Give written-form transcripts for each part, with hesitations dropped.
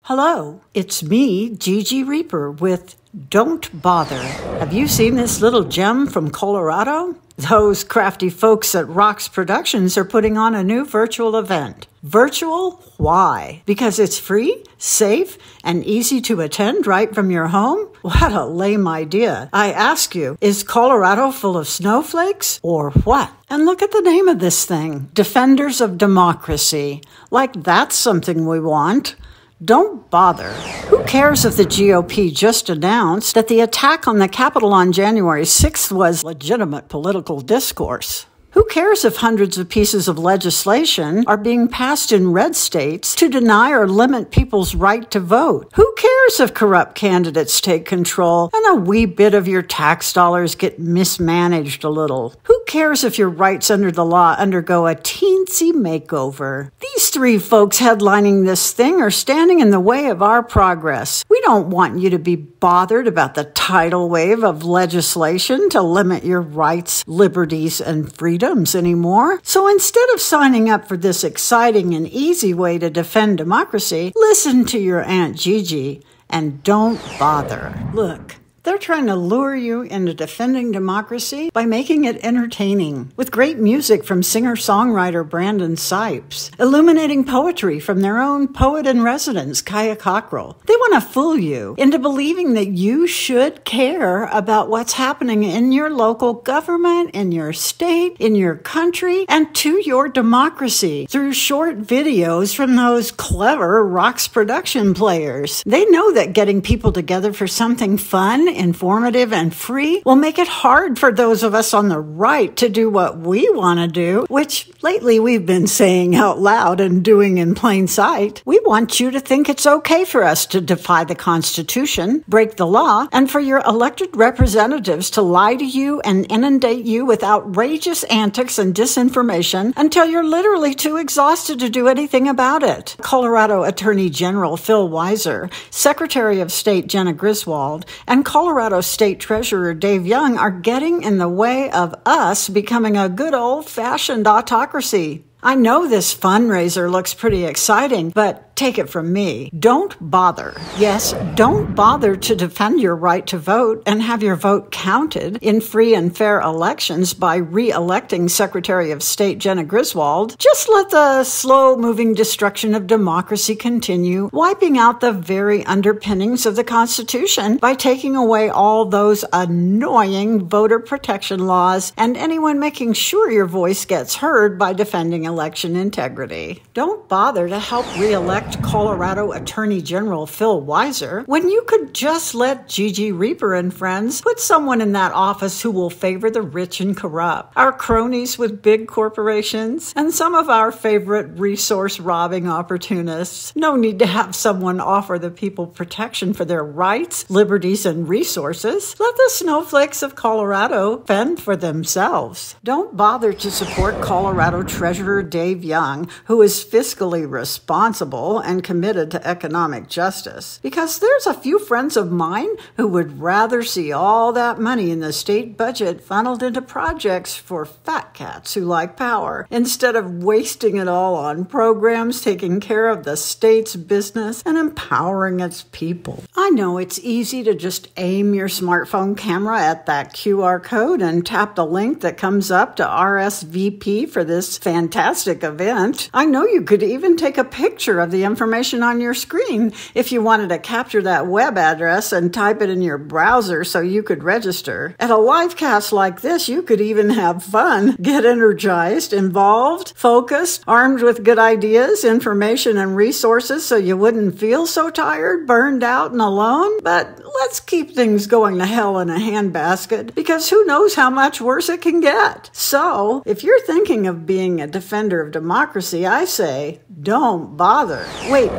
Hello, it's me, Gigi Reaper, with Don't Bother. Have you seen this little gem from Colorado? Those crafty folks at ROX Productions are putting on a new virtual event. Virtual? Why? Because it's free, safe, and easy to attend right from your home? What a lame idea. I ask you, is Colorado full of snowflakes or what? And look at the name of this thing, Defenders of Democracy. Like that's something we want. Don't bother. Who cares if the GOP just announced that the attack on the Capitol on January 6th was legitimate political discourse? Who cares if hundreds of pieces of legislation are being passed in red states to deny or limit people's right to vote? Who cares if corrupt candidates take control and a wee bit of your tax dollars get mismanaged a little? Who cares if your rights under the law undergo a teensy makeover? These three folks headlining this thing are standing in the way of our progress. We don't want you to be bothered about the tidal wave of legislation to limit your rights, liberties, and freedoms anymore. So instead of signing up for this exciting and easy way to defend democracy, listen to your Aunt Gigi and don't bother. Look, they're trying to lure you into defending democracy by making it entertaining, with great music from singer-songwriter Brandon Sipes, illuminating poetry from their own poet-in-residence, Kaya Cockrell. They want to fool you into believing that you should care about what's happening in your local government, in your state, in your country, and to your democracy through short videos from those clever ROX production players. They know that getting people together for something fun, informative, and free will make it hard for those of us on the right to do what we want to do, which lately we've been saying out loud and doing in plain sight. We want you to think it's okay for us to defy the Constitution, break the law, and for your elected representatives to lie to you and inundate you with outrageous antics and disinformation until you're literally too exhausted to do anything about it. Colorado Attorney General Phil WEISER, Secretary of State Jenna GRISWOLD, and Colorado State Treasurer Dave Young are getting in the way of us becoming a good old-fashioned autocracy. I know this fundraiser looks pretty exciting, but take it from me, don't bother. Yes, don't bother to defend your right to vote and have your vote counted in free and fair elections by re-electing Secretary of State Jenna GRISWOLD. Just let the slow-moving destruction of democracy continue, wiping out the very underpinnings of the Constitution by taking away all those annoying voter protection laws and anyone making sure your voice gets heard by defending election integrity. Don't bother to help re-elect Colorado Attorney General Phil WEISER when you could just let Gigi Reaper and friends put someone in that office who will favor the rich and corrupt, our cronies with big corporations, and some of our favorite resource-robbing opportunists. No need to have someone offer the people protection for their rights, liberties, and resources. Let the snowflakes of Colorado fend for themselves. Don't bother to support Colorado Treasurer Dave Young, who is fiscally responsible and committed to economic justice, because there's a few friends of mine who would rather see all that money in the state budget funneled into projects for fat cats who like power, instead of wasting it all on programs taking care of the state's business and empowering its people. I know it's easy to just aim your smartphone camera at that QR code and tap the link that comes up to RSVP for this fantastic event. I know you could even take a picture of the information on your screen if you wanted to capture that web address and type it in your browser so you could register. At a live cast like this, you could even have fun, get energized, involved, focused, armed with good ideas, information, and resources so you wouldn't feel so tired, burned out, and alone. But let's keep things going to hell in a handbasket, because who knows how much worse it can get. So, if you're thinking of being a defender of democracy, I say, don't bother. Wait,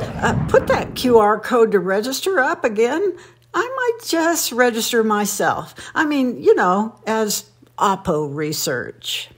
put that QR code to register up again. I might just register myself. I mean, as Oppo research.